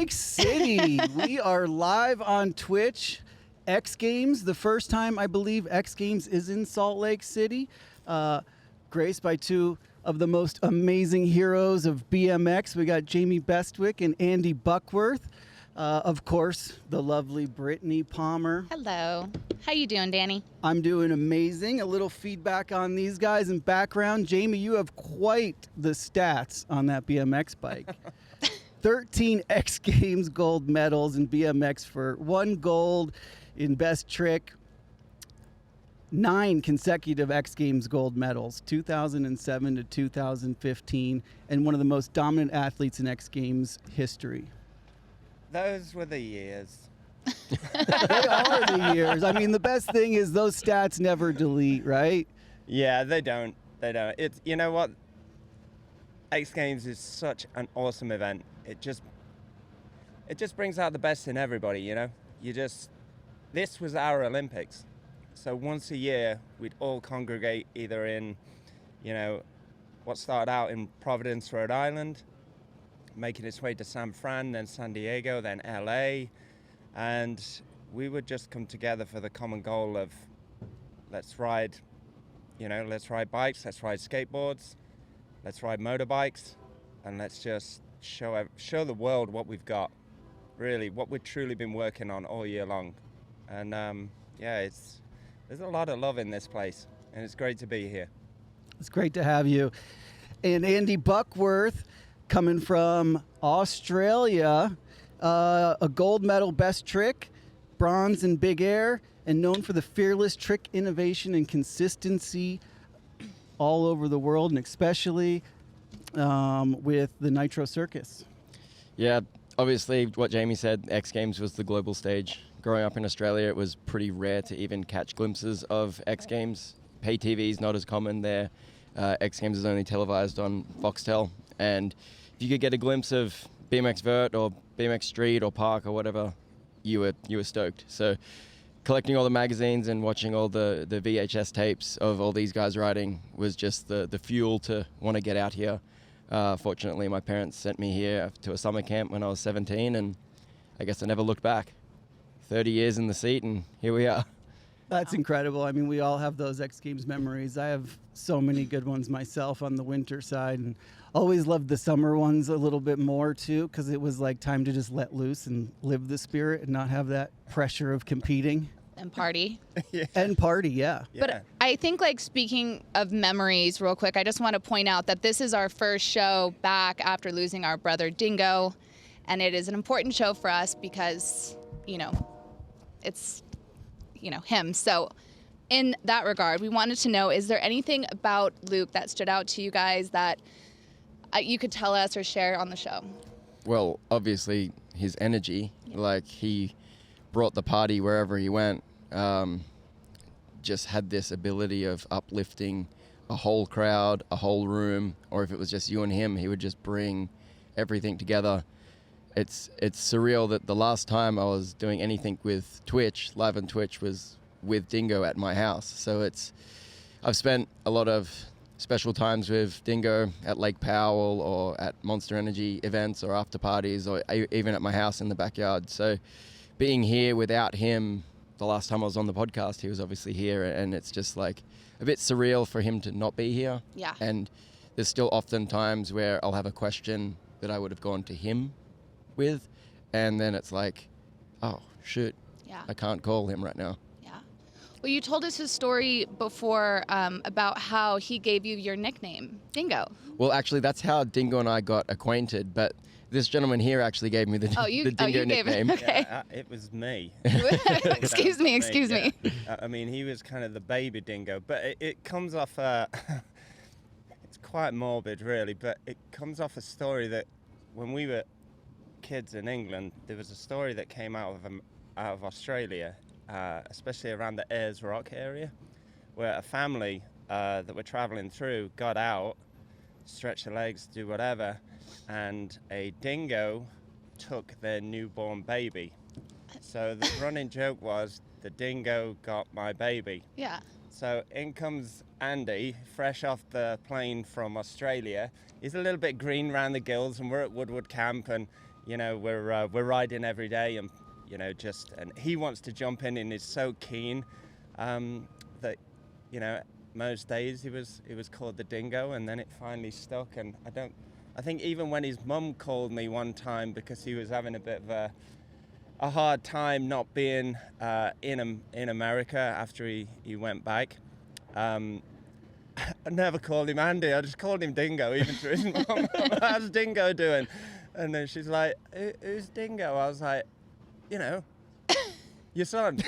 Lake City. We are live on Twitch. X Games, the first time I believe X Games is in Salt Lake City. Graced by two of the most amazing heroes of BMX. We got Jamie Bestwick and Andy Buckworth. Of course, the lovely Brittney Palmer. Hello. How you doing, Danny? I'm doing amazing. A little feedback on these guys in background. Jamie, you have quite the stats on that BMX bike. 13 X Games gold medals in BMX for 1 gold in best trick. 9 consecutive X Games gold medals, 2007 to 2015, and one of the most dominant athletes in X Games history. Those were the years. They are the years. I mean, the best thing is those stats never delete, right? Yeah, they don't. They don't. It's, you know what? X Games is such an awesome event. It just brings out the best in everybody, you know? This was our Olympics. So once a year, we'd all congregate either in, you know, what started out in Providence, Rhode Island, making its way to San Fran, then San Diego, then LA. And we would just come together for the common goal of let's ride bikes, let's ride skateboards, let's ride motorbikes, and let's just show the world what we've got, really, what we've truly been working on all year long. And there's a lot of love in this place, and it's great to be here. It's great to have you. And Andy Buckworth, coming from Australia, a gold medal best trick, bronze in big air, and known for the fearless trick innovation and consistency all over the world, and especially with the Nitro Circus. Yeah, obviously what Jamie said, X Games was the global stage. Growing up in Australia, it was pretty rare to even catch glimpses of X Games. Pay TV is not as common there. X Games is only televised on Foxtel. And if you could get a glimpse of BMX Vert or BMX Street or Park or whatever, you were stoked. So collecting all the magazines and watching all the VHS tapes of all these guys riding was just the fuel to want to get out here. Fortunately, my parents sent me here to a summer camp when I was 17, and I guess I never looked back. 30 years in the seat, and here we are. That's incredible. I mean, we all have those X Games memories. I have so many good ones myself on the winter side, and always loved the summer ones a little bit more too, because it was like time to just let loose and live the spirit and not have that pressure of competing. And party. Yeah. And party, yeah. But I think, like, speaking of memories real quick, I just want to point out that this is our first show back after losing our brother Dingo, and it is an important show for us because, you know, it's, you know, him. So in that regard, we wanted to know, is there anything about Luke that stood out to you guys that you could tell us or share on the show? Well, obviously his energy, like he brought the party wherever he went, just had this ability of uplifting a whole crowd, a whole room, or if it was just you and him, he would just bring everything together. It's surreal that the last time I was doing anything with Twitch, live on Twitch, was with Dingo at my house. So I've spent a lot of special times with Dingo at Lake Powell or at Monster Energy events or after parties or even at my house in the backyard. So being here without him, the last time I was on the podcast, he was obviously here, and it's just like a bit surreal for him to not be here. Yeah. And there's still often times where I'll have a question that I would have gone to him with, and then it's like, oh shoot, Yeah. I can't call him right now. Yeah. Well, you told us his story before about how he gave you your nickname, Dingo. Well, actually, that's how Dingo and I got acquainted, but this gentleman here actually gave me the Dingo nickname. Okay. Yeah, it was me. Excuse me. I mean, he was kind of the baby Dingo, but it comes off, it's quite morbid really, but it comes off a story that when we were kids in England, there was a story that came out of Australia, especially around the Ayers Rock area, where a family that were traveling through got out, stretched their legs, do whatever, and a dingo took their newborn baby. So the running joke was, the dingo got my baby. Yeah. So in comes Andy, fresh off the plane from Australia. He's a little bit green around the gills, and we're at Woodward Camp, and we're riding every day, and and he wants to jump in and is so keen that most days he was called the Dingo, and then it finally stuck. And I think even when his mum called me one time because he was having a bit of a hard time not being in America after he went back. I never called him Andy. I just called him Dingo, even to his mum. How's Dingo doing? And then she's like, who's Dingo? I was like, your son.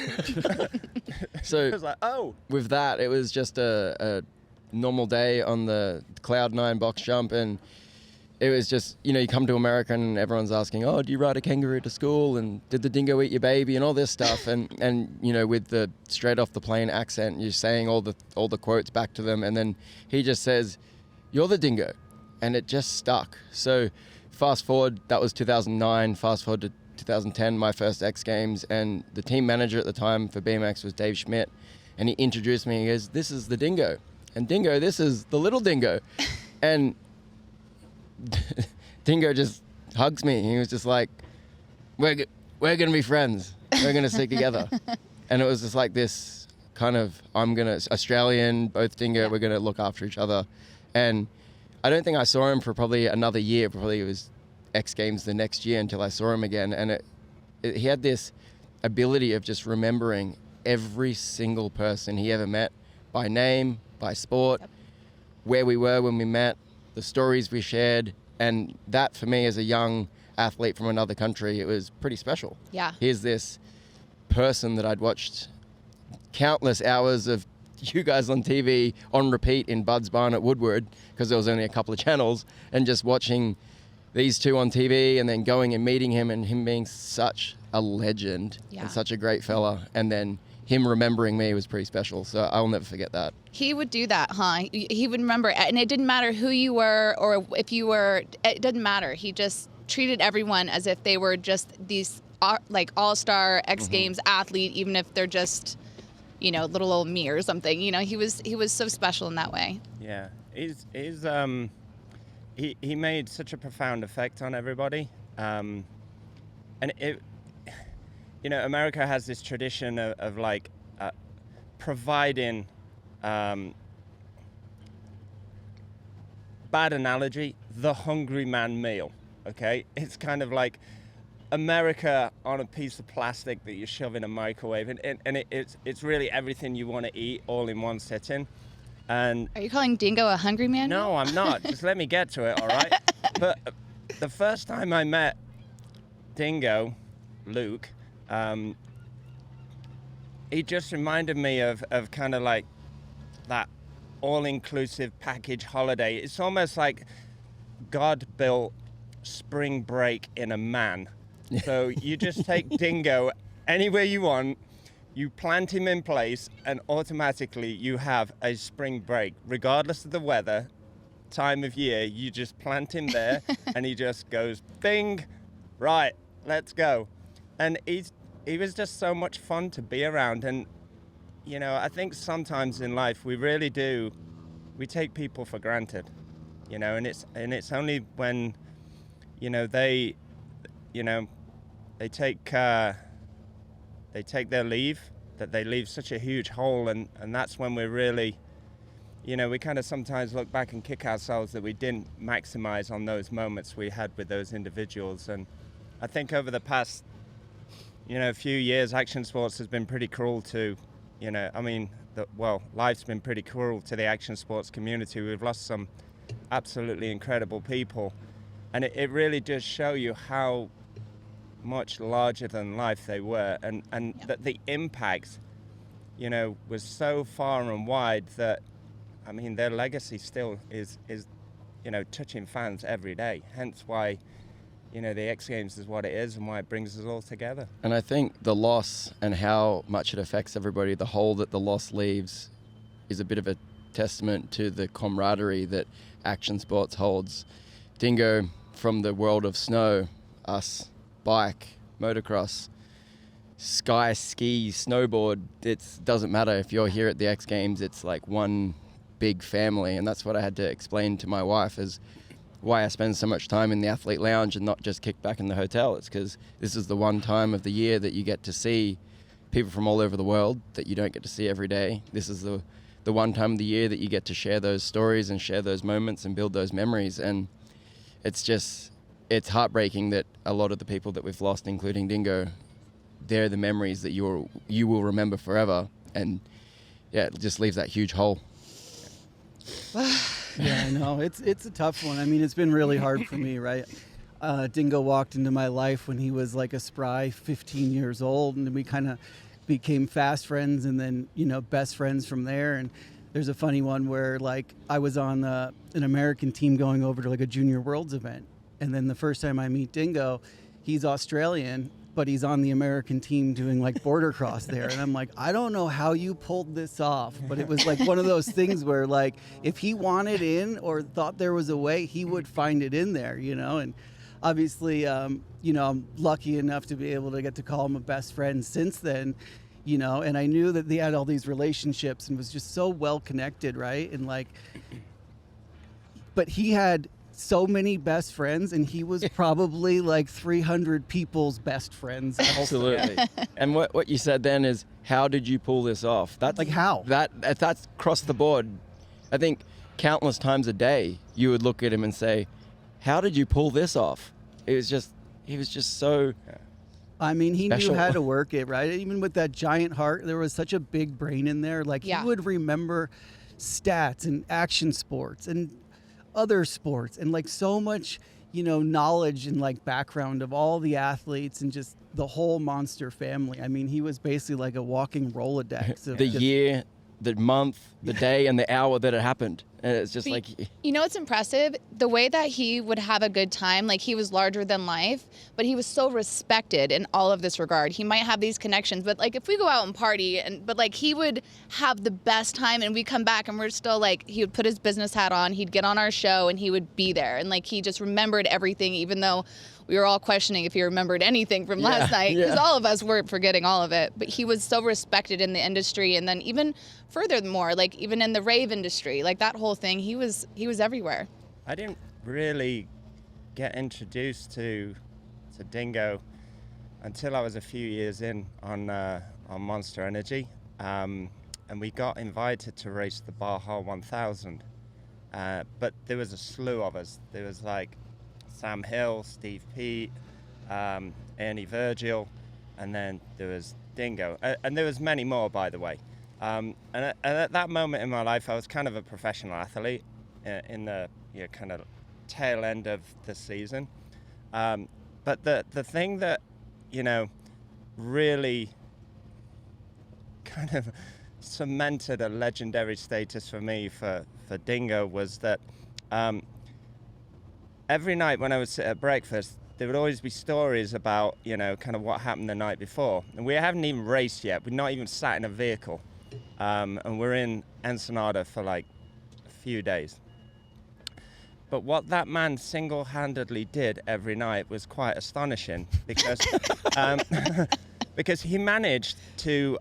So I was like, oh. With that, it was just a normal day on the Cloud 9 box jump, and it was just, you come to America and everyone's asking, oh, do you ride a kangaroo to school? And did the dingo eat your baby? And all this stuff. and with the straight off the plane accent, you're saying all the quotes back to them. And then he just says, you're the dingo. And it just stuck. So fast forward, that was 2009. Fast forward to 2010, my first X Games. And the team manager at the time for BMX was Dave Schmidt. And he introduced me. He goes, this is the dingo. And Dingo, this is the little dingo. And Dingo just hugs me. He was just like, we're going to be friends. We're going to stick together. And it was just like this kind of, Australian, both Dingo, we're going to look after each other. And I don't think I saw him for probably another year. Probably it was X Games the next year until I saw him again. And he had this ability of just remembering every single person he ever met by name, by sport, where we were when we met, the stories we shared. And that for me as a young athlete from another country, it was pretty special. Yeah. Here's this person that I'd watched countless hours of you guys on TV on repeat in Bud's Barn at Woodward, because there was only a couple of channels, and just watching these two on TV and then going and meeting him and him being such a legend and such a great fella. And then him remembering me was pretty special. So I'll never forget that. He would do that, huh? He would remember, and it didn't matter who you were or if you were, it didn't matter. He just treated everyone as if they were just these like all-star X Games athlete, even if they're just, little old me or something. He was so special in that way. Yeah, he made such a profound effect on everybody. And America has this tradition of providing, bad analogy, the hungry man meal, okay? It's kind of like America on a piece of plastic that you shove in a microwave, and it's really everything you want to eat all in one sitting. And are you calling Dingo a hungry man? No, I'm not. Just let me get to it, all right? But the first time I met Dingo, Luke, he just reminded me of kind of like that all-inclusive package holiday. It's almost like God built spring break in a man. So you just take Dingo anywhere you want, you plant him in place, and automatically you have a spring break. Regardless of the weather, time of year, you just plant him there and he just goes, bing, right, let's go. And he was just so much fun to be around. And, I think sometimes in life we really do, we take people for granted, and it's only when, they take their leave, that they leave such a huge hole, and that's when we're really, we kind of sometimes look back and kick ourselves that we didn't maximize on those moments we had with those individuals. And I think over the past, few years, action sports has been pretty cruel to, life's been pretty cruel to the action sports community. We've lost some absolutely incredible people, and it really does show you how much larger than life they were, and that the impact, was so far and wide that, their legacy still is touching fans every day. Hence why, the X Games is what it is and why it brings us all together. And I think the loss and how much it affects everybody, the hole that the loss leaves, is a bit of a testament to the camaraderie that action sports holds. Dingo, from the world of snow, us, bike, motocross, sky, ski, snowboard, it doesn't matter. If you're here at the X Games, it's like one big family. And that's what I had to explain to my wife, is why I spend so much time in the athlete lounge and not just kick back in the hotel. It's because this is the one time of the year that you get to see people from all over the world that you don't get to see every day. This is the one time of the year that you get to share those stories and share those moments and build those memories. And it's heartbreaking that a lot of the people that we've lost, including Dingo, they're the memories that you will remember forever. And yeah, it just leaves that huge hole. Yeah, I know. It's a tough one. I mean, it's been really hard for me, right? Dingo walked into my life when he was like a spry 15 years old, and we kind of became fast friends and then, best friends from there. And there's a funny one where like I was on an American team going over to like a Junior Worlds event. And then the first time I meet Dingo, he's Australian, but he's on the American team doing like border cross there. And I'm like, I don't know how you pulled this off, but it was like one of those things where like, if he wanted in or thought there was a way, he would find it in there, and obviously, I'm lucky enough to be able to get to call him a best friend since then, and I knew that they had all these relationships and was just so well connected, right? And like, but he had so many best friends, and he was probably like 300 people's best friends. Absolutely. And what you said then is, how did you pull this off? That's like how? That's across the board. I think countless times a day you would look at him and say, how did you pull this off? He was just so. I mean, he special. knew how to work it, right? Even with that giant heart, there was such a big brain in there. Like he would remember stats and action sports and other sports and like so much, knowledge and like background of all the athletes and just the whole Monster family. I mean, he was basically like a walking Rolodex. Of the year, the month, the day, and the hour that it happened. And it's just like... What's impressive? The way that he would have a good time, like he was larger than life, but he was so respected in all of this regard. He might have these connections, but like if we go out and party, but like he would have the best time and we come back and we're still like, he would put his business hat on, he'd get on our show and he would be there. And like he just remembered everything, even though we were all questioning if he remembered anything from last night, because all of us were forgetting all of it. But he was so respected in the industry, and then even furthermore, like even in the rave industry, like that whole thing, he was everywhere. I didn't really get introduced to Dingo until I was a few years in on Monster Energy, and we got invited to race the Baja 1000. But there was a slew of us. There was like Sam Hill, Steve Pete, Ernie Virgil, and then there was Dingo. And there was many more, by the way. And at that moment in my life, I was kind of a professional athlete in the kind of tail end of the season. But the thing that, really kind of cemented a legendary status for me for Dingo was that every night when I would sit at breakfast, there would always be stories about, kind of what happened the night before. And we haven't even raced yet. We've not even sat in a vehicle. And we're in Ensenada for like a few days. But what that man single-handedly did every night was quite astonishing because because he managed to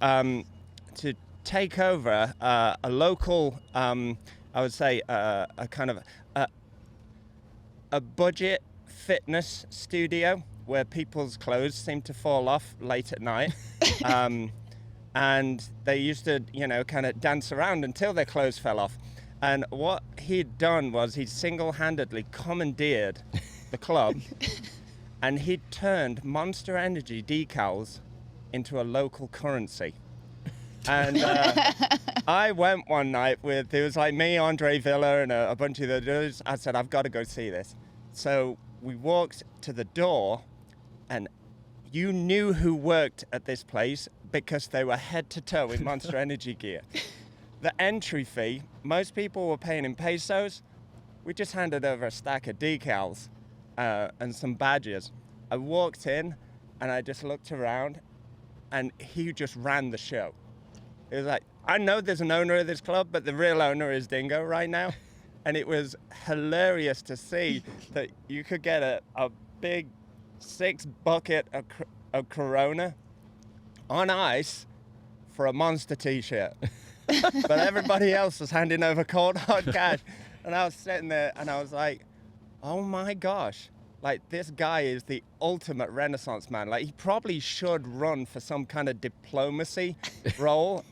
take over a local, I would say, a kind of a budget fitness studio where people's clothes seem to fall off late at night. And they used to, kind of dance around until their clothes fell off. And what he'd done was he'd single-handedly commandeered the club and he'd turned Monster Energy decals into a local currency. And I went one night there was like me, Andre Villa, and a bunch of the dudes. I said, I've got to go see this. So we walked to the door, and you knew who worked at this place because they were head to toe in Monster Energy gear. The entry fee, most people were paying in pesos. We just handed over a stack of decals and some badges. I walked in and I just looked around and he just ran the show. It was like, I know there's an owner of this club, but the real owner is Dingo right now. And it was hilarious to see that you could get a big 6 bucket of Corona on ice for a Monster t-shirt. But everybody else was handing over cold hard cash. And I was sitting there and I was like, oh my gosh, like this guy is the ultimate Renaissance man. Like he probably should run for some kind of diplomacy role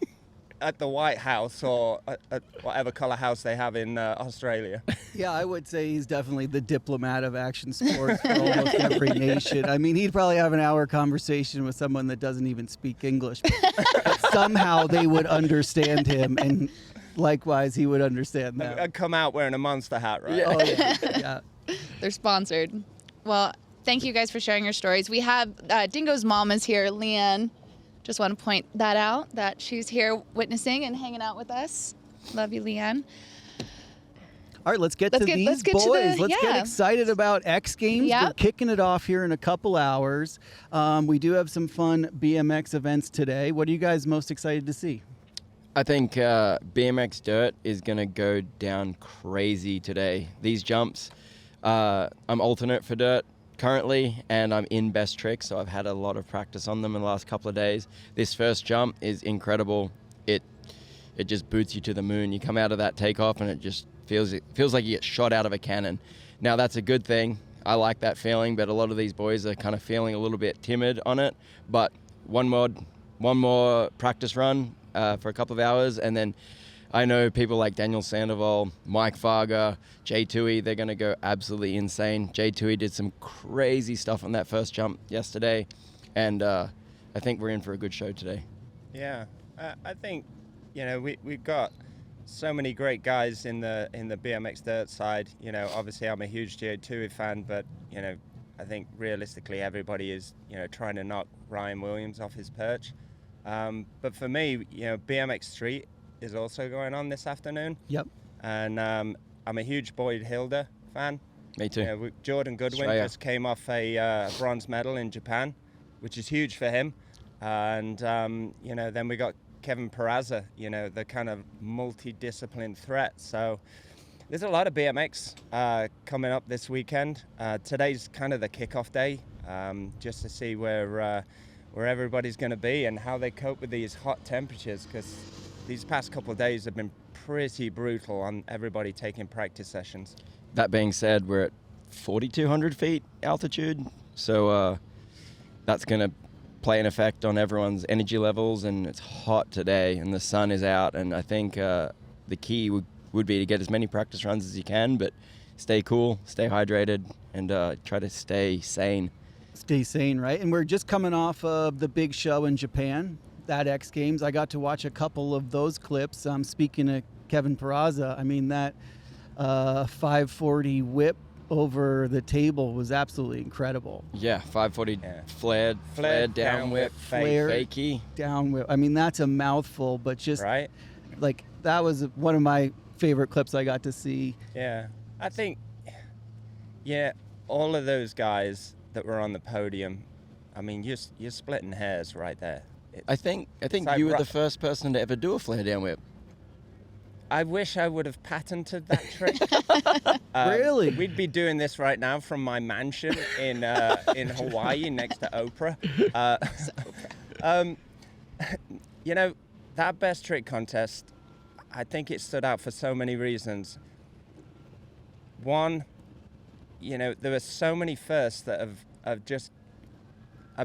at the White House or at whatever color house they have in Australia. Yeah, I would say he's definitely the diplomat of action sports for almost every nation. I mean, he'd probably have an hour conversation with someone that doesn't even speak English. But somehow they would understand him, and likewise, he would understand them. I'd come out wearing a Monster hat, right? Oh, yeah. They're sponsored. Well, thank you guys for sharing your stories. We have Dingo's mom is here, Leanne. Just want to point that out, that she's here witnessing and hanging out with us. Love you, Leanne. All right, let's get to these boys. Let's get excited about X Games. Yep. We're kicking it off here in a couple hours. We do have some fun BMX events today. What are you guys most excited to see? I think BMX Dirt is going to go down crazy today. These jumps, I'm alternate for Dirt currently, and I'm in best tricks, so I've had a lot of practice on them in the last couple of days. This first jump is incredible. It just boots you to the moon. You come out of that takeoff, and it just feels like you get shot out of a cannon. Now, that's a good thing. I like that feeling, but a lot of these boys are kind of feeling a little bit timid on it. But one more practice run for a couple of hours, and then I know people like Daniel Sandoval, Mike Varga, Jay Tui, they're going to go absolutely insane. Jay Tui did some crazy stuff on that first jump yesterday, and I think we're in for a good show today. Yeah, I think, we've got so many great guys in the BMX Dirt side. Obviously I'm a huge Jay Tui fan, but, I think realistically everybody is, trying to knock Ryan Williams off his perch. But for me, BMX Street is also going on this afternoon. Yep. And I'm a huge Boyd Hilda fan. Me too. Jordan Goodwin Australia just came off a bronze medal in Japan, which is huge for him. And, then we got Kevin Peraza, the kind of multidiscipline threat. So there's a lot of BMX coming up this weekend. Today's kind of the kickoff day, just to see where everybody's going to be and how they cope with these hot temperatures, because these past couple of days have been pretty brutal on everybody taking practice sessions. That being said, we're at 4,200 feet altitude, so that's going to play an effect on everyone's energy levels, and it's hot today and the sun is out, and I think the key would be to get as many practice runs as you can, but stay cool, stay hydrated, and try to stay sane. Stay sane, right? And we're just coming off of the big show in Japan, that X Games. I got to watch a couple of those clips. Speaking of Kevin Peraza, I mean, that 540 whip over the table was absolutely incredible. Yeah, 540 flared down whip, fakey. Down whip. I mean, that's a mouthful, but just right? Like, that was one of my favorite clips I got to see. Yeah, I think, all of those guys that were on the podium, I mean, you're splitting hairs right there. I think like you were the first person to ever do a flare down whip. I wish I would have patented that trick. Really? We'd be doing this right now from my mansion in Hawaii next to Oprah. That best trick contest, I think it stood out for so many reasons. One, there were so many firsts that have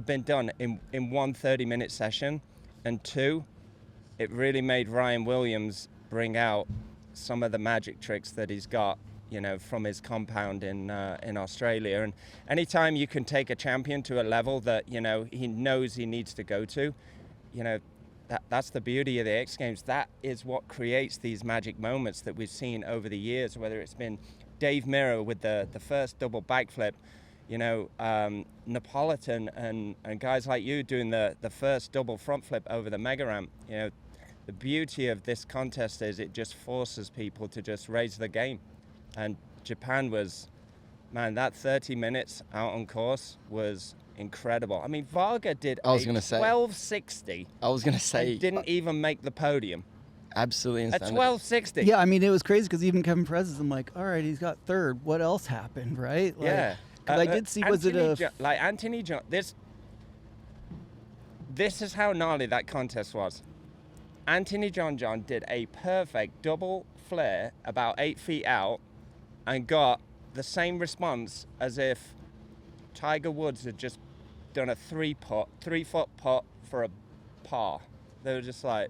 been done in one 30-minute session, and two, it really made Ryan Williams bring out some of the magic tricks that he's got, from his compound in Australia. And anytime you can take a champion to a level that, he knows he needs to go to, that's the beauty of the X Games. That is what creates these magic moments that we've seen over the years, whether it's been Dave Mirra with the first double backflip, Napolitan and guys like you doing the first double front flip over the mega ramp. The beauty of this contest is it just forces people to just raise the game. And Japan was, that 30 minutes out on course was incredible. I mean, Varga did a 1260. I was going to say. And didn't even make the podium. Absolutely insane. At 1260. Yeah, I mean, it was crazy because even Kevin Perez, I'm like, all right, he's got third. What else happened, right? Like, yeah. Because I did see, was it a... Anthony John, this is how gnarly that contest was. Anthony John did a perfect double flare about 8 feet out and got the same response as if Tiger Woods had just done a 3-foot putt for a par. They were just like,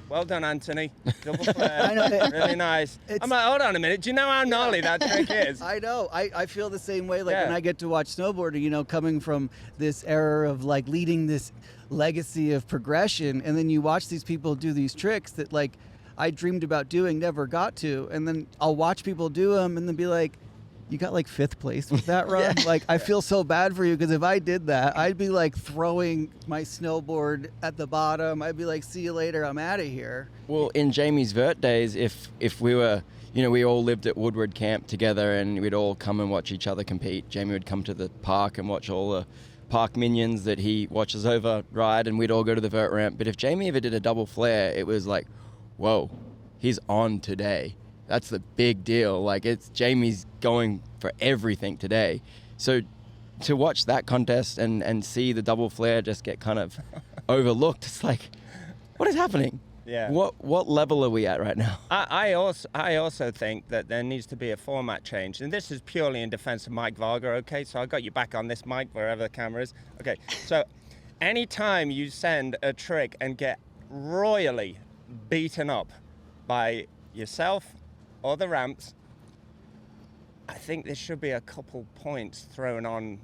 well done, Anthony. Double flare. I know. Really nice. I'm like, hold on a minute. Do you know how gnarly that trick is? I know. I feel the same way. Like Yeah. when I get to watch snowboarding, you know, coming from this era of like leading this legacy of progression, and then you watch these people do these tricks that like I dreamed about doing, never got to, and then I'll watch people do them and then be like, you got like 5th place with that run. Like I feel so bad for you, because if I did that, I'd be like throwing my snowboard at the bottom. I'd be like, see you later, I'm out of here. Well, in Jamie's Vert days, if we were, you know, we all lived at Woodward Camp together and we'd all come and watch each other compete. Jamie would come to the park and watch all the park minions that he watches over ride, and we'd all go to the vert ramp. But if Jamie ever did a double flare, it was like, whoa, he's on today. That's the big deal. Like, it's Jamie's going for everything today. So to watch that contest and see the double flare just get kind of overlooked, it's like, what is happening? Yeah. What level are we at right now? I also think that there needs to be a format change, and this is purely in defense of Mike Varga. Okay, so I got you back on this mic wherever the camera is. Okay, so anytime you send a trick and get royally beaten up by yourself or the ramps, I think there should be a couple points thrown on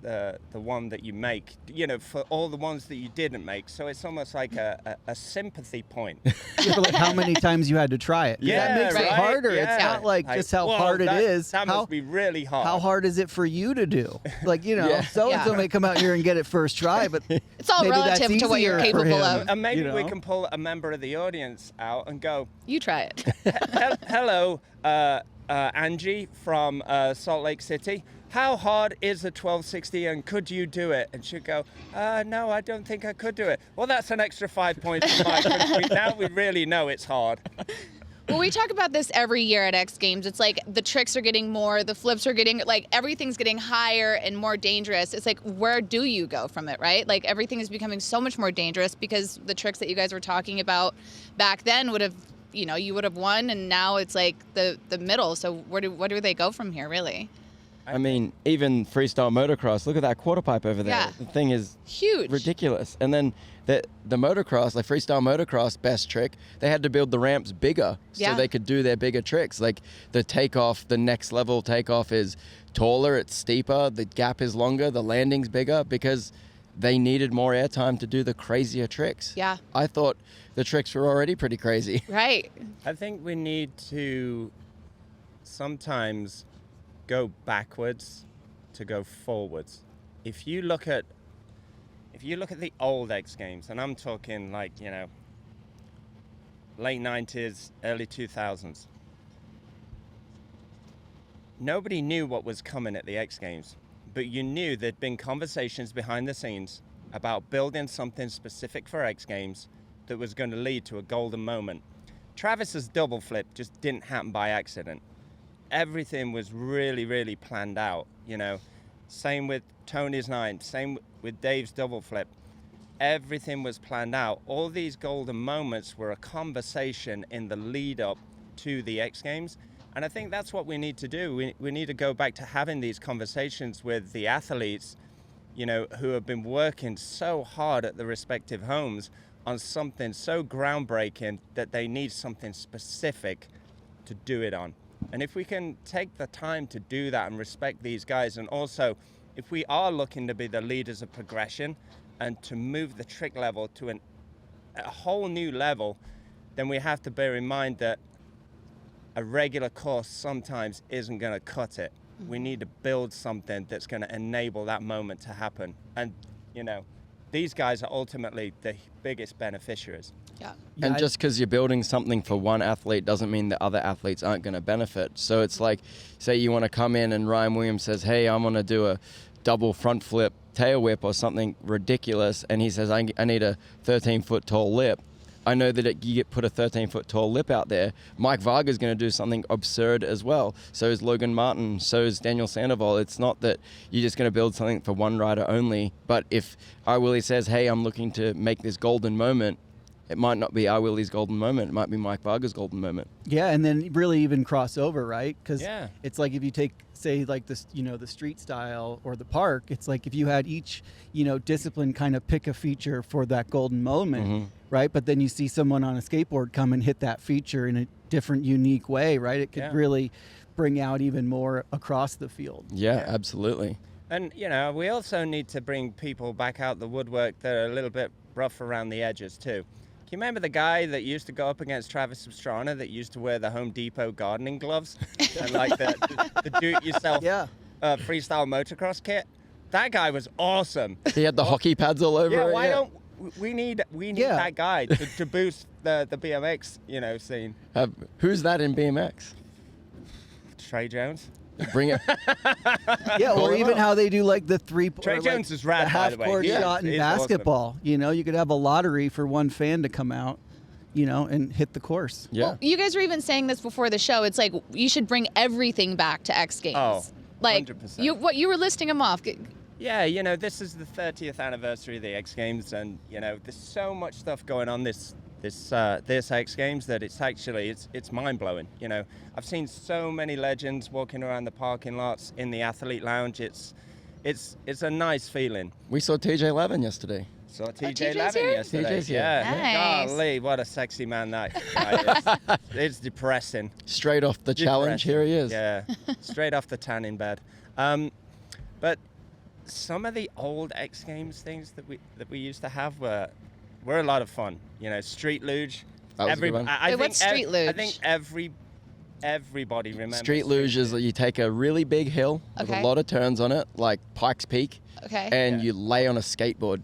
the one that you make, you know, for all the ones that you didn't make. So it's almost like a sympathy point. Yeah, but like how many times you had to try it. 'Cause Yeah, that makes it right? harder. Yeah. It's not like just how well, hard it is. That must be really hard. How hard is it for you to do? Like, you know, Yeah. so-and-so Yeah. may come out here and get it first try, but It's all maybe that's relative to what you're easier for capable him. of. And maybe you know? we can pull a member of the audience out and go, You try it. hello, Angie from Salt Lake City. How hard is a 1260 and could you do it? And she'd go, no, I don't think I could do it. Well, that's an extra 5 points for Mike. Now we really know it's hard. Well, we talk about this every year at X Games. It's like the tricks are getting more, the flips are getting, like everything's getting higher and more dangerous. It's like, where do you go from it, right? Like everything is becoming so much more dangerous because the tricks that you guys were talking about back then would have, you know, you would have won, and now it's like the middle. So where do they go from here, really? I mean, even freestyle motocross, look at that quarter pipe over there. Yeah. The thing is Huge. ridiculous. And then the motocross, like freestyle motocross, best trick, they had to build the ramps bigger Yeah. so they could do their bigger tricks. Like the takeoff, the next level takeoff is taller, it's steeper, the gap is longer, the landing's bigger, because they needed more airtime to do the crazier tricks. Yeah. I thought the tricks were already pretty crazy. Right. I think we need to sometimes go backwards to go forwards. If you look at the old X Games, and I'm talking like, you know, late 90s, early 2000s, nobody knew what was coming at the X Games, but you knew there'd been conversations behind the scenes about building something specific for X Games that was going to lead to a golden moment. Travis's double flip just didn't happen by accident. Everything was really, really planned out, you know. Same with Tony's 9, same with Dave's double flip. Everything was planned out. All these golden moments were a conversation in the lead up to the X Games. And I think that's what we need to do. We need to go back to having these conversations with the athletes, you know, who have been working so hard at the respective homes on something so groundbreaking that they need something specific to do it on. And if we can take the time to do that and respect these guys, and also if we are looking to be the leaders of progression and to move the trick level to a whole new level, then we have to bear in mind that a regular course sometimes isn't going to cut it. We need to build something that's going to enable that moment to happen. And, you know, these guys are ultimately the biggest beneficiaries. Yeah. And just because you're building something for one athlete doesn't mean that other athletes aren't going to benefit. So it's like, say you want to come in and Ryan Williams says, hey, I'm going to do a double front flip tail whip or something ridiculous. And he says, I need a 13-foot tall lip. I know that you put a 13-foot tall lip out there. Mike Varga's going to do something absurd as well. So is Logan Martin. So is Daniel Sandoval. It's not that you're just going to build something for one rider only. But if I Willie says, hey, I'm looking to make this golden moment, It might not be Willie's golden moment. It might be Mike Varga's golden moment. Yeah, and then really even cross over, right? Because Yeah. it's like if you take, say, like this, the street style or the park, it's like if you had each, discipline kind of pick a feature for that golden moment, right? But then you see someone on a skateboard come and hit that feature in a different, unique way, right? It could really bring out even more across the field. Yeah, absolutely. And, we also need to bring people back out the woodwork that are a little bit rough around the edges, too. Can you remember the guy that used to go up against Travis Pastrana that used to wear the Home Depot gardening gloves and like the do-it-yourself freestyle motocross kit? That guy was awesome. He had the hockey pads all over it. Why don't we need that guy to boost the BMX scene? Who's that in BMX? Trey Jones. Bring it. Or even how they do like the three. Trey Jones is rad, the by the way. half-court shot in He's basketball. awesome. You could have a lottery for one fan to come out, and hit the course. Yeah. Well, you guys were even saying this before the show. It's like you should bring everything back to X Games. Oh, like 100%. you were listing them off. Yeah, this is the 30th anniversary of the X Games, and there's so much stuff going on this X Games that it's mind blowing. I've seen so many legends walking around the parking lots in the athlete lounge. It's a nice feeling. We saw TJ Lavin yesterday. Saw TJ's TJ Lavin here? yesterday. TJ's here. Nice. Golly, what a sexy man that guy is. It's depressing. Straight off the challenge, here he is. Yeah, straight off the tanning bed. But some of the old X Games things that we used to have were a lot of fun. Street luge. That was a good one. What's street luge? I think everybody remembers. Street luge is you take a really big hill with a lot of turns on it, like Pikes Peak, and you lay on a skateboard.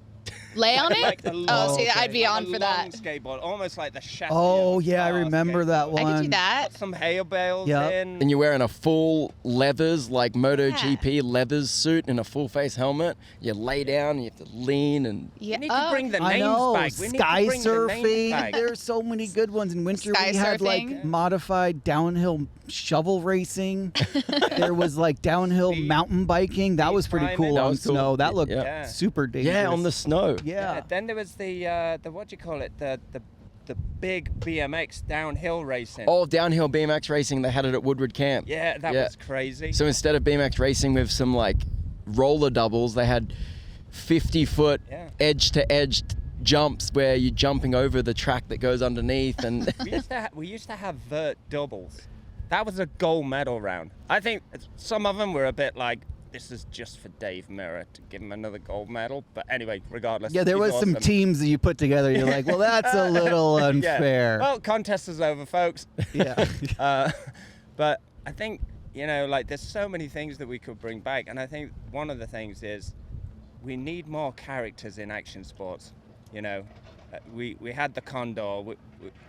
Lay on it? Like I'd be on for that. Skateboard, almost like the chassis. Oh of a yeah, I car remember skateboard. that one. I could do that. Some hail bales Yep. in. And you're wearing a full leathers, like MotoGP leathers suit and a full face helmet. You lay down, and you have to lean and. We need to bring the I names know, back. We need sky to bring the names surfing. back. There's so many good ones. In winter, Sky we had like surfing. modified downhill shovel racing. There was like downhill mountain biking. That was pretty cool That on was cool. snow. That looked Yeah. super dangerous. Yeah, on the snow. Yeah. Then there was the what do you call it? The big BMX downhill racing. Oh, downhill BMX racing. They had it at Woodward Camp. Yeah, that was crazy. So instead of BMX racing with some like roller doubles, they had 50-foot edge to edge jumps where you're jumping over the track that goes underneath. And we used to have vert doubles. That was a gold medal round. I think some of them were a bit like, this is just for Dave Mirra to give him another gold medal. But anyway, regardless. Yeah, there he's was some awesome. teams that you put together. You're like, well, that's a little unfair. Well, contest is over, folks. Yeah. But I think, like there's so many things that we could bring back. And I think one of the things is we need more characters in action sports. We had the Condor,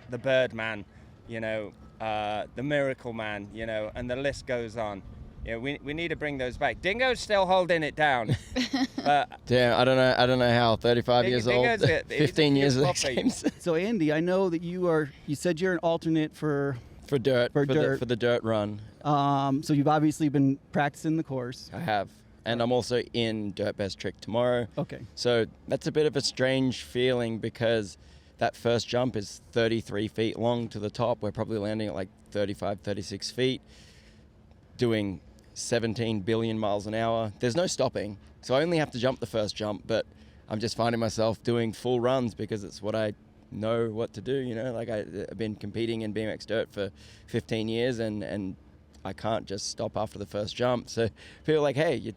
the Birdman, the Miracle Man, and the list goes on. We need to bring those back. Dingo's still holding it down. damn, I don't know how. 35 years old, Dingo's 15 years of X puppy. Games. So Andy, I know that you said you're an alternate for Dirt, For for dirt. the dirt run. so you've obviously been practicing the course. I have. And I'm also in Dirt Best Trick tomorrow. Okay. So that's a bit of a strange feeling because that first jump is 33 feet long to the top. We're probably landing at like 35, 36 feet, doing 17 billion miles an hour. There's no stopping. So I only have to jump the first jump, but I'm just finding myself doing full runs because it's what I know what to do, Like I've been competing in BMX Dirt for 15 years and I can't just stop after the first jump. So I feel like, hey, you're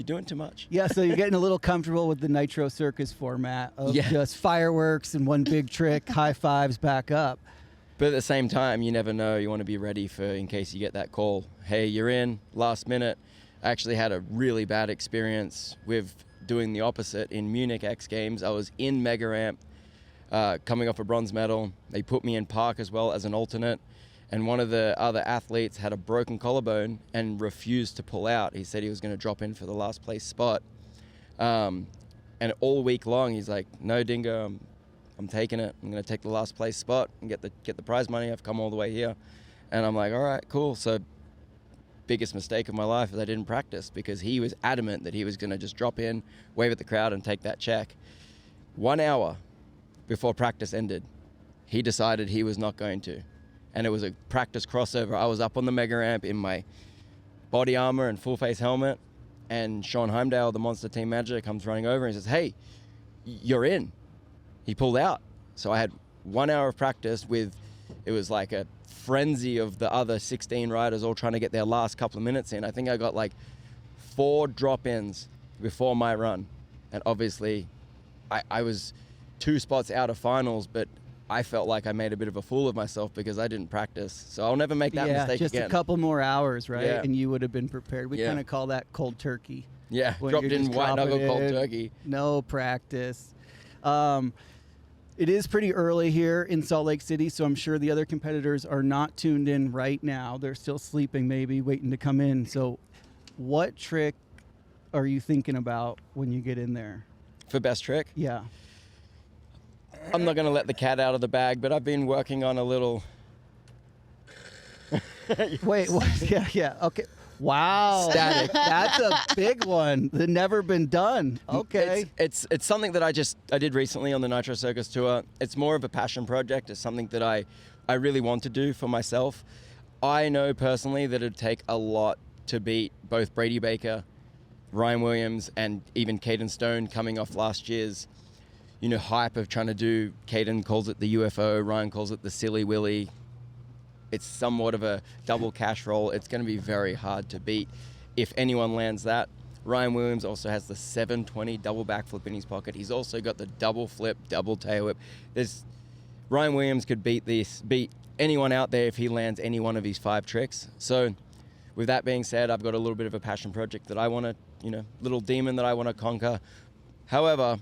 doing too much. Yeah, so you're getting a little comfortable with the Nitro Circus format of just fireworks and one big trick, high fives back up. But at the same time, you never know. You want to be ready for in case you get that call. Hey, you're in, last minute. I actually had a really bad experience with doing the opposite in Munich X Games. I was in Mega Ramp, coming off a bronze medal. They put me in park as well as an alternate. And one of the other athletes had a broken collarbone and refused to pull out. He said he was going to drop in for the last place spot. And all week long, he's like, no, Dingo, I'm taking it. I'm going to take the last place spot and get the prize money. I've come all the way here. And I'm like, all right, cool. So biggest mistake of my life is I didn't practice because he was adamant that he was going to just drop in, wave at the crowd and take that check. 1 hour before practice ended, he decided he was not going to. And it was a practice crossover. I was up on the mega ramp in my body armor and full face helmet, and Sean Heimdall, the Monster Team manager, comes running over and says, "Hey, you're in." He pulled out. So I had 1 hour of practice it was like a frenzy of the other 16 riders all trying to get their last couple of minutes in. I think I got like 4 drop-ins before my run. And obviously I was 2 spots out of finals, but I felt like I made a bit of a fool of myself because I didn't practice. So I'll never make that mistake just again. a couple more hours, right? Yeah. And you would have been prepared. We Yeah. kind of call that cold turkey. Yeah, when dropped you're in just white knuckle dropping cold in, turkey. No practice. It is pretty early here in Salt Lake City, so I'm sure the other competitors are not tuned in right now. They're still sleeping, maybe waiting to come in. So what trick are you thinking about when you get in there? For best trick? Yeah. I'm not going to let the cat out of the bag, but I've been working on a little Wait, what? Yeah. Okay. Wow. Static. That's a big one. The never been done. Okay. It's something that I did recently on the Nitro Circus tour. It's more of a passion project. It's something that I really want to do for myself. I know personally that it'd take a lot to beat both Brady Baker, Ryan Williams, and even Caden Stone coming off last year's, hype of trying to do. Caden calls it the UFO, Ryan calls it the Silly Willy. It's somewhat of a double cash roll. It's going to be very hard to beat if anyone lands that. Ryan Williams also has the 720 double backflip in his pocket. He's also got the double flip, double tail whip. Ryan Williams could beat anyone out there if he lands any one of his 5 tricks. So with that being said, I've got a little bit of a passion project that I want to, little demon that I want to conquer. However,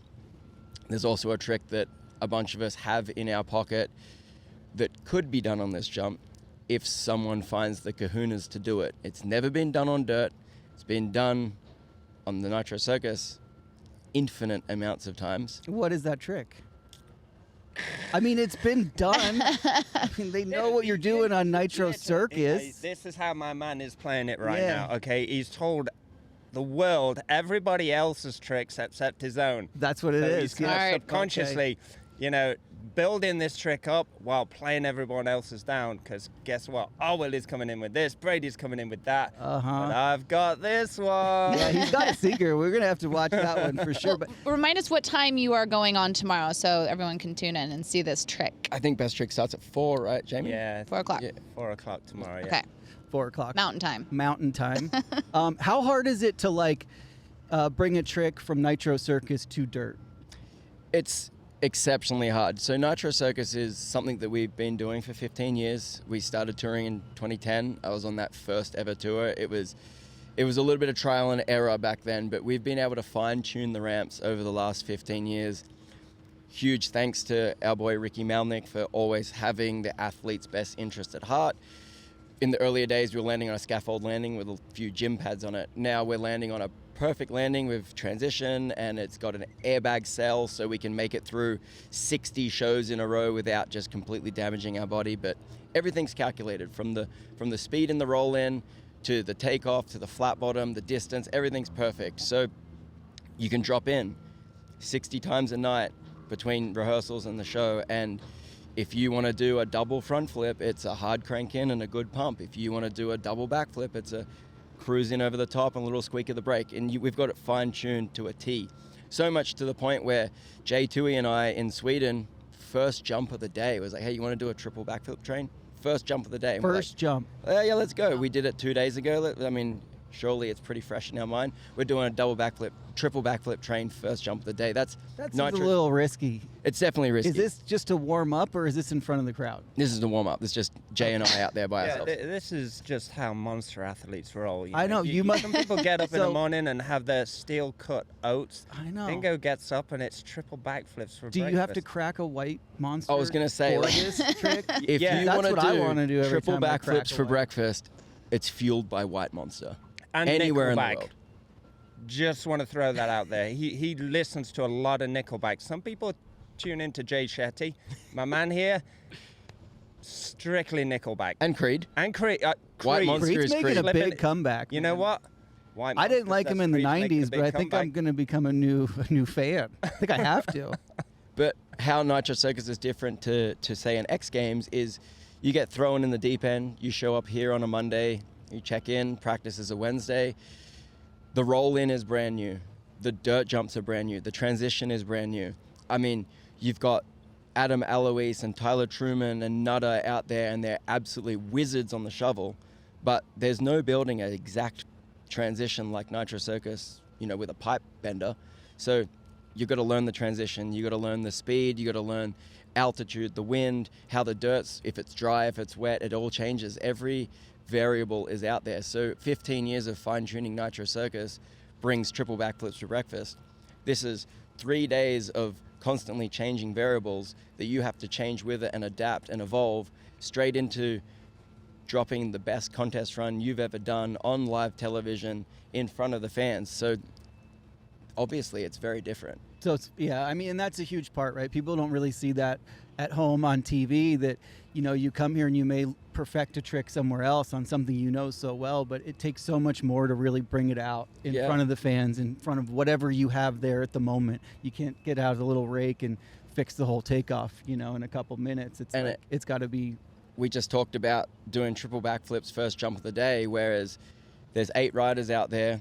there's also a trick that a bunch of us have in our pocket that could be done on this jump if someone finds the kahunas to do it. It's never been done on dirt. It's been done on the Nitro Circus infinite amounts of times. What is that trick? I mean, it's been done. I mean, they know what you're doing on Nitro Circus. This is how my man is playing it right Yeah. now, okay? He's told the world everybody else's tricks except his own. That's what it So is. he's kind of Alright. subconsciously, building this trick up while playing everyone else's down, because guess what? Willie's coming in with this, Brady's coming in with that, Uh-huh. but I've got this one. Yeah, he's got a secret. We're going to have to watch that one for sure. But Remind us what time you are going on tomorrow so everyone can tune in and see this trick. I think best trick starts at 4, right, Jamie? Yeah, 4 o'clock. Yeah. 4 o'clock tomorrow, yeah. Okay. 4 o'clock. Mountain time. Mountain time. How hard is it to bring a trick from Nitro Circus to dirt? It's exceptionally hard. So Nitro Circus is something that we've been doing for 15 years. We started touring in 2010. I was on that first ever tour. It was a little bit of trial and error back then, but we've been able to fine tune the ramps over the last 15 years. Huge thanks to our boy Ricky Malnick for always having the athlete's best interest at heart. In the earlier days, we were landing on a scaffold landing with a few gym pads on it. Now we're landing on a perfect landing with transition, and it's got an airbag cell so we can make it through 60 shows in a row without just completely damaging our body. But everything's calculated from the speed in the roll in to the takeoff to the flat bottom, the distance, everything's perfect. So you can drop in 60 times a night between rehearsals and the show, and if you want to do a double front flip, it's a hard crank in and a good pump. If you want to do a double back flip, it's a cruise in over the top and a little squeak of the brake. And we've got it fine-tuned to a T. So much to the point where Jay Tui and I in Sweden, first jump of the day, was like, hey, you want to do a triple backflip train? First jump of the day. And First jump. yeah, let's go. We did it 2 days ago. I mean, surely it's pretty fresh in our mind. We're doing a double backflip, triple backflip train, first jump of the day. That's That's Nitro. a little risky. It's definitely risky. Is this just to warm up, or is this in front of the crowd? This is the warm-up. It's just Jay and I out there by Yeah, ourselves. this is just how monster athletes roll. I know, you must- Some people get up in the So- morning and have their steel-cut oats. I know. Dingo gets up and it's triple backflips for Do breakfast. you have to crack a white monster? I was gonna say, for like- this trick? If Yeah, you that's want what I wanna do every triple time I crack backflips a for white. breakfast, it's fueled by White Monster. And Anywhere in the Nickelback. world. Just want to throw that out there. He listens to a lot of Nickelback. Some people tune into Jay Shetty. My man here, strictly Nickelback. And Creed. And Creed. White Monster Creed's is making Creed. a Flipping big it. comeback. You know man. what? White I didn't Monster like him says in the Creed's making a '90s, big but I think I'm comeback. going to become a new fan. I think I have to. But how Nitro Circus is different to say an X Games is you get thrown in the deep end. You show up here on a Monday, you check in, practice is a Wednesday. The roll in is brand new. The dirt jumps are brand new. The transition is brand new. I mean, you've got Adam Eloise and Tyler Truman and Nutter out there, and they're absolutely wizards on the shovel, but there's no building an exact transition like Nitro Circus, with a pipe bender. So you've got to learn the transition, you got to learn the speed, you got to learn altitude, the wind, how the dirt's, if it's dry, if it's wet, it all changes. Every variable is out there. So 15 years of fine-tuning Nitro Circus brings triple backflips for breakfast. This is 3 days of constantly changing variables that you have to change with it and adapt and evolve straight into dropping the best contest run you've ever done on live television in front of the fans. So obviously it's very different. So it's, and that's a huge part, right? People don't really see that at home on TV, that, you come here and you may perfect a trick somewhere else on something so well, but it takes so much more to really bring it out in front of the fans, in front of whatever you have there at the moment. You can't get out a little rake and fix the whole takeoff, in a couple minutes. It's got to be. We just talked about doing triple backflips first jump of the day, whereas there's 8 riders out there.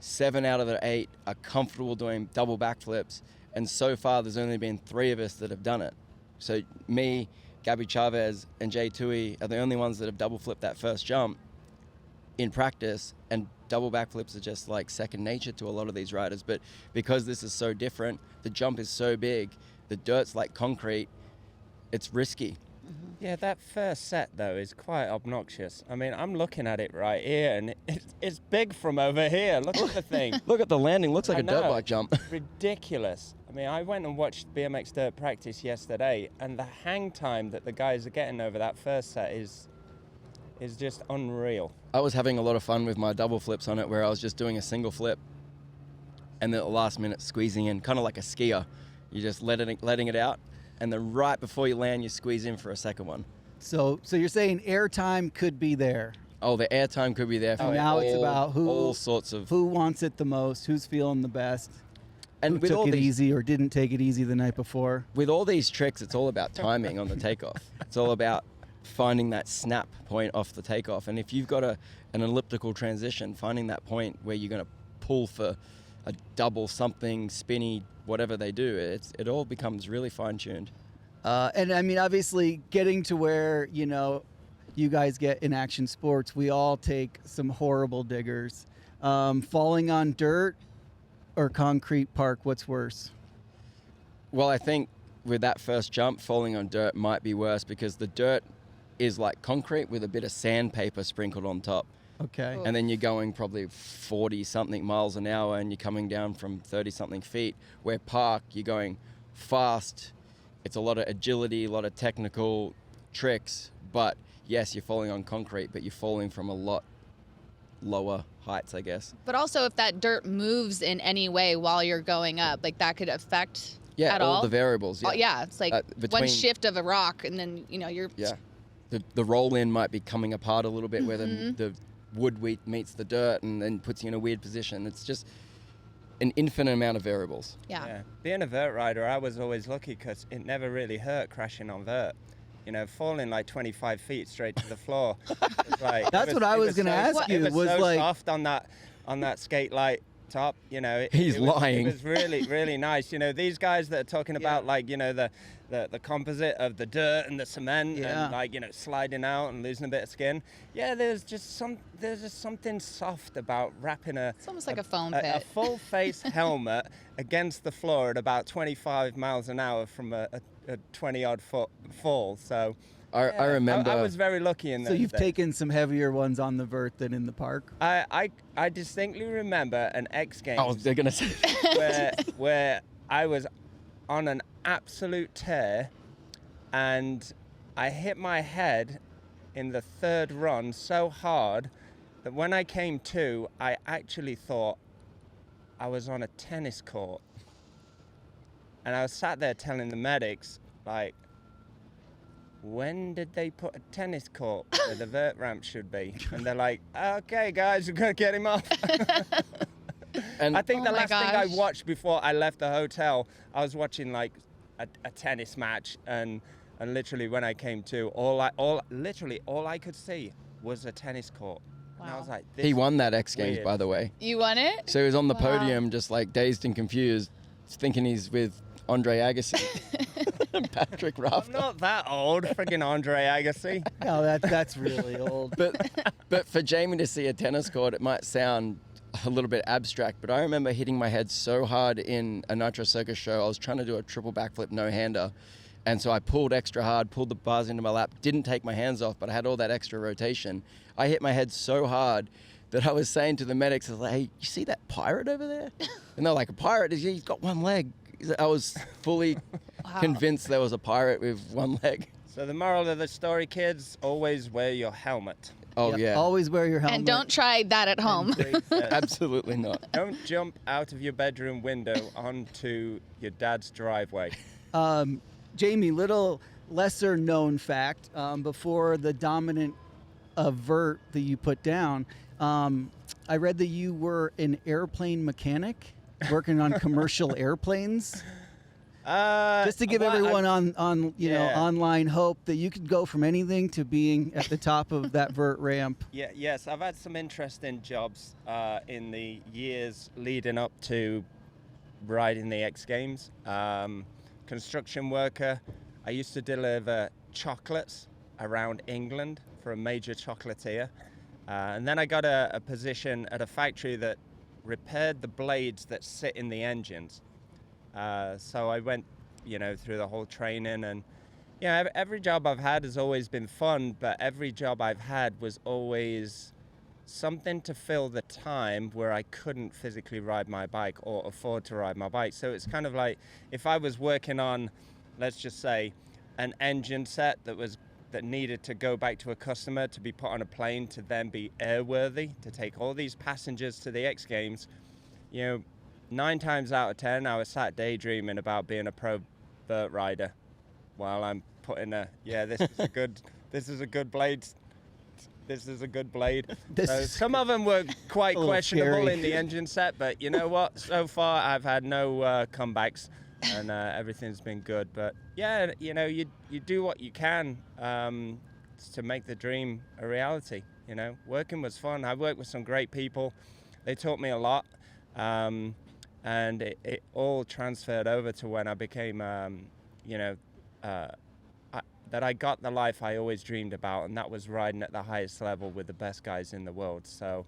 7 out of the 8 are comfortable doing double backflips, and so far there's only been 3 of us that have done it. So me, Gabby Chavez, and Jay Tui are the only ones that have double flipped that first jump in practice, and double backflips are just like second nature to a lot of these riders. But because this is so different, the jump is so big, the dirt's like concrete, it's risky. Yeah, that first set, though, is quite obnoxious. I mean, I'm looking at it right here, and it's big from over here. Look at the thing. Look at the landing. Looks like a dirt bike jump. Ridiculous. I mean, I went and watched BMX dirt practice yesterday, and the hang time that the guys are getting over that first set is just unreal. I was having a lot of fun with my double flips on it, where I was just doing a single flip, and then at the last minute squeezing in, kind of like a skier. You're just letting it out. And then right before you land, you squeeze in for a second one. So you're saying airtime could be there. Oh, the airtime could be there. For now it's about all sorts of who wants it the most, who's feeling the best, and who took it easy or didn't take it easy the night before. With all these tricks, it's all about timing on the takeoff. It's all about finding that snap point off the takeoff. And if you've got an elliptical transition, finding that point where you're going to pull for a double something, spinny, whatever they do, it all becomes really fine-tuned. And I mean, obviously, getting to where, you guys get in action sports, we all take some horrible diggers. Falling on dirt or concrete park, what's worse? Well, I think with that first jump, falling on dirt might be worse because the dirt is like concrete with a bit of sandpaper sprinkled on top. Okay. And then you're going probably 40-something miles an hour and you're coming down from 30-something feet. Where park, you're going fast. It's a lot of agility, a lot of technical tricks. But yes, you're falling on concrete, but you're falling from a lot lower heights, I guess. But also if that dirt moves in any way while you're going up, like that could affect at all? The variables. Yeah, it's like one shift of a rock and then, you're... Yeah. The roll-in might be coming apart a little bit where the wood meets the dirt and then puts you in a weird position. It's just an infinite amount of variables. Yeah. Being a vert rider, I was always lucky because it never really hurt crashing on vert. Falling like 25 feet straight to the floor. That's what I was going to ask you. It was so soft on that skate light top. He's lying. It was really, really nice. These guys that are talking about the composite of the dirt and the cement and sliding out and losing a bit of skin. Yeah, there's just something soft about wrapping it's almost like a foam pit. A full face helmet against the floor at about 25 miles an hour from a 20-odd foot fall. So I remember. I was very lucky in that. So you've taken some heavier ones on the vert than in the park? I distinctly remember an X Games. Oh, they're gonna say where I was on an absolute tear, and I hit my head in the third run so hard that when I came to, I actually thought I was on a tennis court. And I was sat there telling the medics, like, when did they put a tennis court where the vert ramp should be? And they're like, okay, guys, we're going to get him off. And I think the last thing I watched before I left the hotel, I was watching, like, a tennis match, and literally when I came to, literally all I could see was a tennis court. And I Wow. was like, He won that X Games, weird. by the way. You won it? So he was on the Wow. podium, just like dazed and confused, thinking he's with Andre Agassi, Patrick I'm Rafter. not that old, friggin' Andre Agassi. No, that's really old. But for Jamie to see a tennis court, it might sound a little bit abstract, but I remember hitting my head so hard in a Nitro Circus show. I was trying to do a triple backflip no-hander, and so I pulled extra hard, pulled the bars into my lap, didn't take my hands off, but I had all that extra rotation. I hit my head so hard that I was saying to the medics, I was like, hey, you see that pirate over there? And they're like, a pirate? He's got one leg. I was fully convinced there was a pirate with one leg. So the moral of the story, kids, always wear your helmet. Oh, yeah. Always wear your helmet. And don't try that at home. Great says, Absolutely not. don't jump out of your bedroom window onto your dad's driveway. Jamie, little lesser known fact, before the dominant Vert that you put down, I read that you were an airplane mechanic working on commercial airplanes. Just to give everyone on online hope that you could go from anything to being at the top of that Vert ramp. Yes, I've had some interesting jobs in the years leading up to riding the X Games. Construction worker. I used to deliver chocolates around England for a major chocolatier. And then I got a position at a factory that repaired the blades that sit in the engines. So I went, through the whole training, and every job I've had has always been fun, but every job I've had was always something to fill the time where I couldn't physically ride my bike or afford to ride my bike. So it's kind of like if I was working on, let's just say, an engine set that needed to go back to a customer to be put on a plane to then be airworthy, to take all these passengers to the X Games, 9 times out of 10, I was sat daydreaming about being a pro Vert rider while I'm putting this is a good blade. This is a good blade. Some of them were quite questionable scary in the engine set, but you know what? So far, I've had no comebacks, and everything's been good. But yeah, you do what you can to make the dream a reality. Working was fun. I worked with some great people. They taught me a lot. And it all transferred over to when I became, that I got the life I always dreamed about, and that was riding at the highest level with the best guys in the world. So,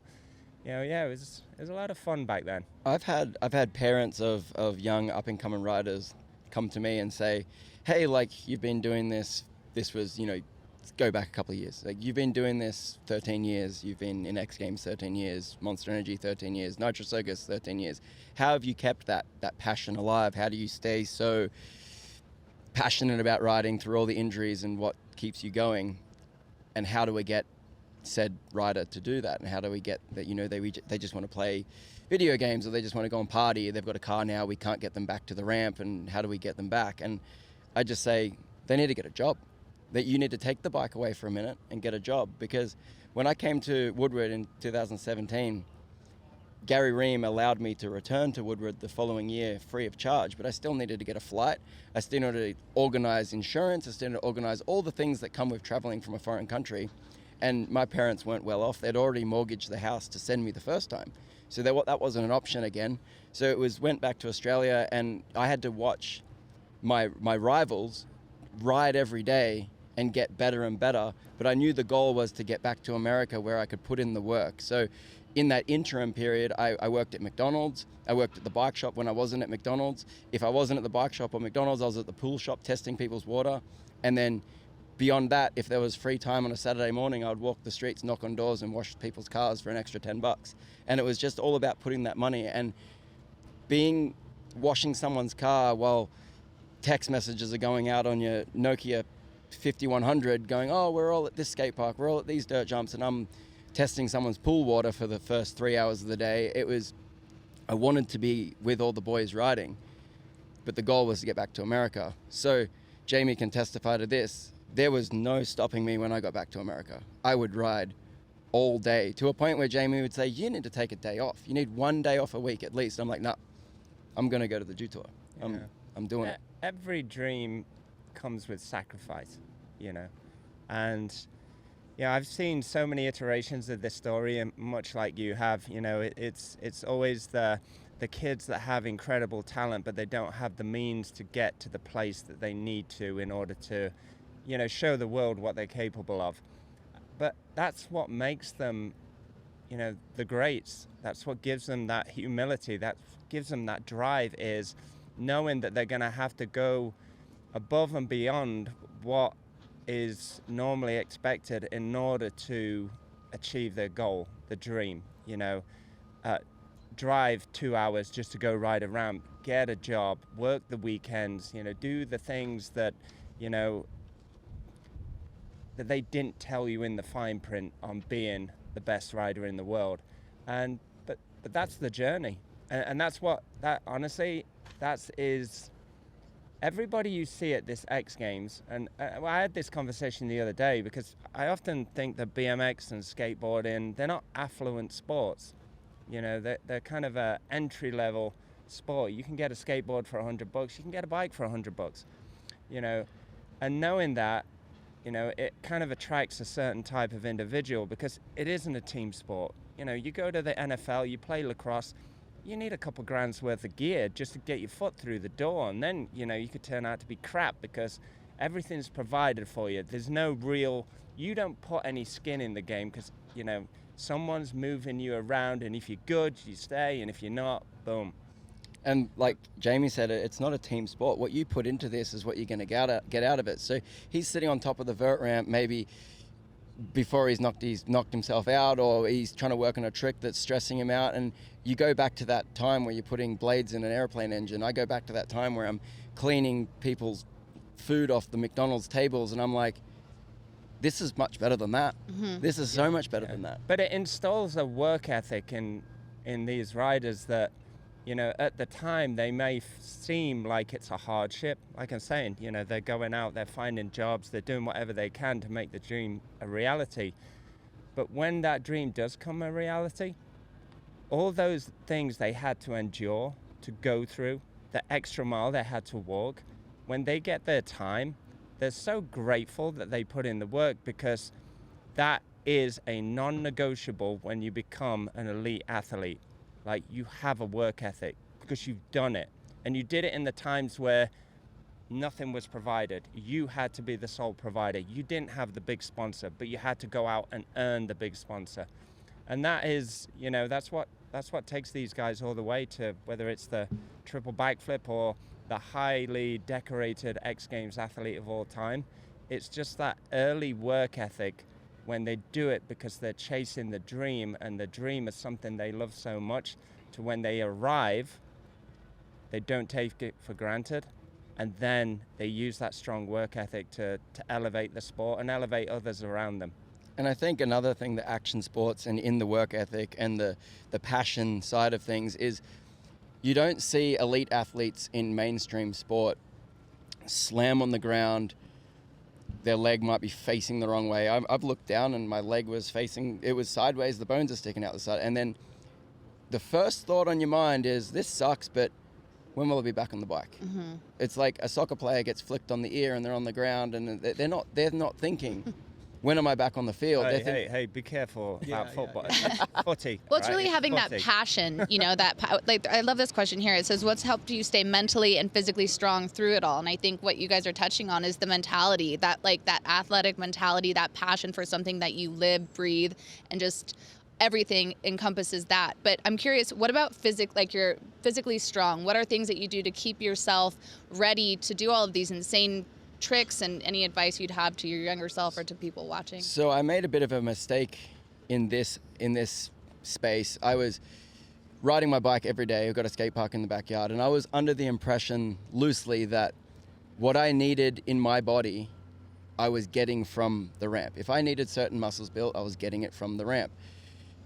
it was a lot of fun back then. I've had parents of young up and coming riders come to me and say, hey, like, you've been doing this. This was, go back a couple of years. Like, you've been doing this 13 years. You've been in X Games 13 years, Monster Energy 13 years, Nitro Circus 13 years. How have you kept that passion alive? How do you stay so passionate about riding through all the injuries, and what keeps you going? And how do we get said rider to do that? And how do we get that, they just want to play video games, or they just want to go and party, they've got a car now, we can't get them back to the ramp, and how do we get them back? And I just say they need to get a job. That you need to take the bike away for a minute and get a job. Because when I came to Woodward in 2017, Gary Ream allowed me to return to Woodward the following year free of charge, but I still needed to get a flight. I still needed to organize insurance. I still needed to organize all the things that come with traveling from a foreign country. And my parents weren't well off. They'd already mortgaged the house to send me the first time. So that wasn't an option again. So went back to Australia, and I had to watch my rivals ride every day and get better and better. But I knew the goal was to get back to America where I could put in the work. So in that interim period, I worked at McDonald's. I worked at the bike shop when I wasn't at McDonald's. If I wasn't at the bike shop or McDonald's, I was at the pool shop testing people's water. And then beyond that, if there was free time on a Saturday morning, I'd walk the streets, knock on doors, and wash people's cars for an extra $10. And it was just all about putting that money, and washing someone's car while text messages are going out on your Nokia 5100 going, oh, we're all at this skate park, we're all at these dirt jumps, and I'm testing someone's pool water for the first 3 hours of the day. I wanted to be with all the boys riding, but the goal was to get back to America. So Jamie can testify to this. There was no stopping me when I got back to America. I would ride all day, to a point where Jamie would say, you need to take a day off. You need 1 day off a week at least. I'm like, nah, I'm going to go to the Jew Tour. I'm doing it. Every dream comes with sacrifice, you know. And yeah, I've seen so many iterations of this story, and much like you have, you know, it's always the kids that have incredible talent, but they don't have the means to get to the place that they need to in order to, you know, show the world what they're capable of. But that's what makes them, you know, the greats. That's what gives them that humility, that gives them that drive, is knowing that they're going to have to go above and beyond what is normally expected in order to achieve their goal, the dream, you know. Drive 2 hours just to go ride a ramp, get a job, work the weekends, you know, do the things that, you know, that they didn't tell you in the fine print on being the best rider in the world. And but that's the journey, and that's what that honestly that is. Everybody you see at this X Games, and well, I had this conversation the other day, because I often think that BMX and skateboarding, they're not affluent sports. You know, they're kind of a entry-level sport. You can get a skateboard for $100, you can get a bike for $100, you know. And knowing that, you know, it kind of attracts a certain type of individual, because it isn't a team sport. You know, you go to the NFL, you play lacrosse, you need a couple grand's worth of gear just to get your foot through the door, and then, you know, you could turn out to be crap because everything's provided for you. There's no real, you don't put any skin in the game, because, you know, someone's moving you around, and if you're good, you stay, and if you're not, boom. And like Jamie said, it's not a team sport. What you put into this is what you're going to get out of it. So he's sitting on top of the vert ramp, maybe before he's knocked himself out, or he's trying to work on a trick that's stressing him out. And you go back to that time where you're putting blades in an airplane engine. I go back to that time where I'm cleaning people's food off the McDonald's tables, and I'm like, this is much better than that. Mm-hmm. This is so much better than that. But it installs a work ethic in these riders that, you know, at the time they may seem like it's a hardship. Like I'm saying, you know, they're going out, they're finding jobs, they're doing whatever they can to make the dream a reality. But when that dream does come a reality, all those things they had to endure, to go through, the extra mile they had to walk, when they get their time, they're so grateful that they put in the work, because that is a non-negotiable when you become an elite athlete. Like, you have a work ethic because you've done it, and you did it in the times where nothing was provided. You had to be the sole provider. You didn't have the big sponsor, but you had to go out and earn the big sponsor. And that is, you know, that's what takes these guys all the way to, whether it's the triple backflip or the highly decorated X Games athlete of all time. It's just that early work ethic when they do it because they're chasing the dream, and the dream is something they love so much, to when they arrive, they don't take it for granted, and then they use that strong work ethic to elevate the sport and elevate others around them. And I think another thing that action sports and in the work ethic and the passion side of things is, you don't see elite athletes in mainstream sport slam on the ground, their leg might be facing the wrong way. I've looked down and my leg was facing, it was sideways, the bones are sticking out the side. And then the first thought on your mind is, this sucks, but when will I be back on the bike? Mm-hmm. It's like a soccer player gets flicked on the ear and they're on the ground, and they're not thinking, when am I back on the field? Hey, be careful about football. Footy. Well, it's right? really having Footy. that passion, you know, like, I love this question here. It says, what's helped you stay mentally and physically strong through it all? And I think what you guys are touching on is the mentality, that athletic mentality, that passion for something that you live, breathe, and just everything encompasses that. But I'm curious, what about you're physically strong? What are things that you do to keep yourself ready to do all of these insane tricks, and any advice you'd have to your younger self or to people watching? So I made a bit of a mistake in this space. I was riding my bike every day. I've got a skate park in the backyard, and I was under the impression loosely that what I needed in my body, I was getting from the ramp. If I needed certain muscles built, I was getting it from the ramp.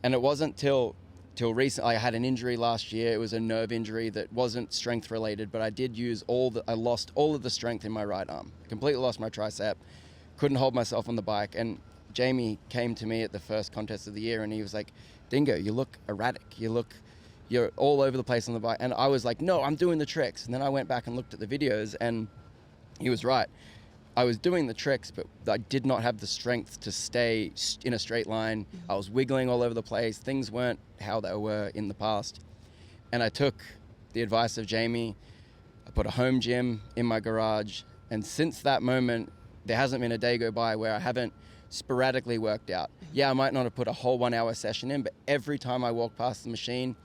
And it wasn't till recently. I had an injury last year. It was a nerve injury that wasn't strength related, but I did use I lost all of the strength in my right arm. Completely lost my tricep. Couldn't hold myself on the bike. And Jamie came to me at the first contest of the year, and he was like, "Dingo, you look erratic. You look You're all over the place on the bike. And I was like, no, I'm doing the tricks. And then I went back and looked at the videos, and he was right. I was doing the tricks, but I did not have the strength to stay in a straight line. I was wiggling all over the place. Things weren't how they were in the past. And I took the advice of Jamie. I put a home gym in my garage. And since that moment, there hasn't been a day go by where I haven't sporadically worked out. Yeah, I might not have put a whole 1 hour session in, but every time I walk past the machine,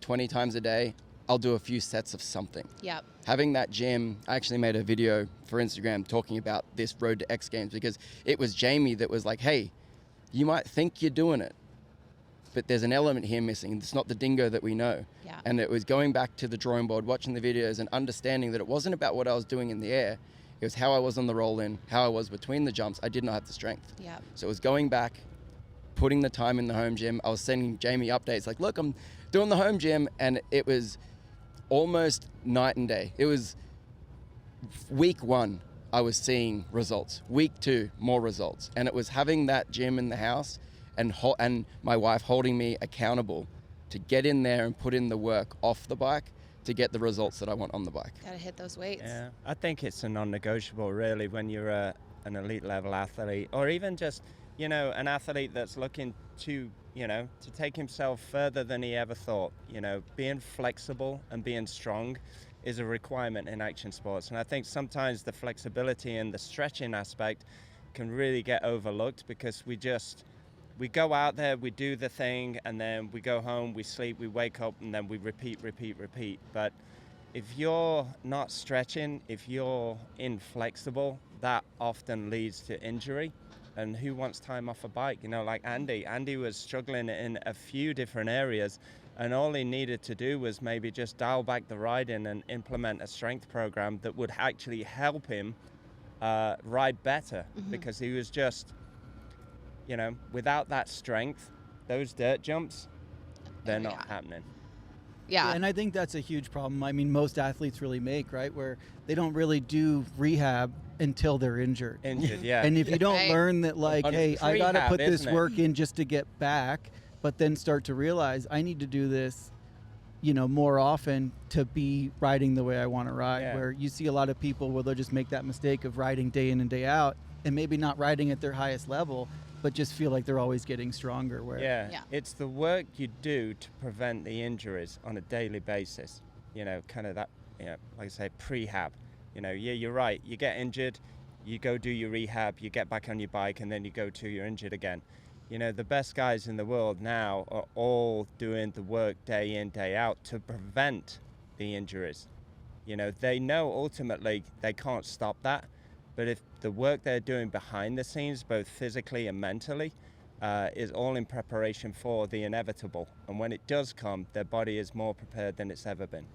20 times a day, I'll do a few sets of something. Yep. Having that gym, I actually made a video for Instagram talking about this road to X Games, because it was Jamie that was like, hey, you might think you're doing it, but there's an element here missing. It's not the Dingo that we know. Yeah. And it was going back to the drawing board, watching the videos and understanding that it wasn't about what I was doing in the air. It was how I was on the roll in, how I was between the jumps. I did not have the strength. Yep. So it was going back, putting the time in the home gym. I was sending Jamie updates like, look, I'm doing the home gym. And it was almost night and day. It was week 1, I was seeing results. Week 2, more results. And it was having that gym in the house and my wife holding me accountable to get in there and put in the work off the bike to get the results that I want on the bike. Gotta hit those weights. Yeah, I think it's a non-negotiable really when you're an elite level athlete, or even just, you know, an athlete that's looking to, you know, to take himself further than he ever thought. You know, being flexible and being strong is a requirement in action sports. And I think sometimes the flexibility and the stretching aspect can really get overlooked, because we go out there, we do the thing, and then we go home, we sleep, we wake up, and then we repeat. But if you're not stretching, if you're inflexible, that often leads to injury. And who wants time off a bike? You know, like Andy. Andy was struggling in a few different areas, and all he needed to do was maybe just dial back the riding and implement a strength program that would actually help him ride better, because he was just, you know, without that strength, those dirt jumps, they're not happening. Yeah. And I think that's a huge problem. I mean, most athletes really make, right? Where they don't really do rehab until they're injured. Yeah. And if you don't Right. learn that, like, hey, I got to Rehab, put this isn't it? work in just to get back, but then start to realize I need to do this, you know, more often to be riding the way I want to ride. Yeah. Where you see a lot of people where they'll just make that mistake of riding day in and day out, and maybe not riding at their highest level, but just feel like they're always getting stronger. Where Yeah. It's the work you do to prevent the injuries on a daily basis. You know, kind of that, you know, like I say, prehab. You know, yeah, you're right. You get injured, you go do your rehab, you get back on your bike, and then you go till you're injured again. You know, the best guys in the world now are all doing the work day in, day out to prevent the injuries. You know, they know ultimately they can't stop that, but if the work they're doing behind the scenes, both physically and mentally, is all in preparation for the inevitable. And when it does come, their body is more prepared than it's ever been.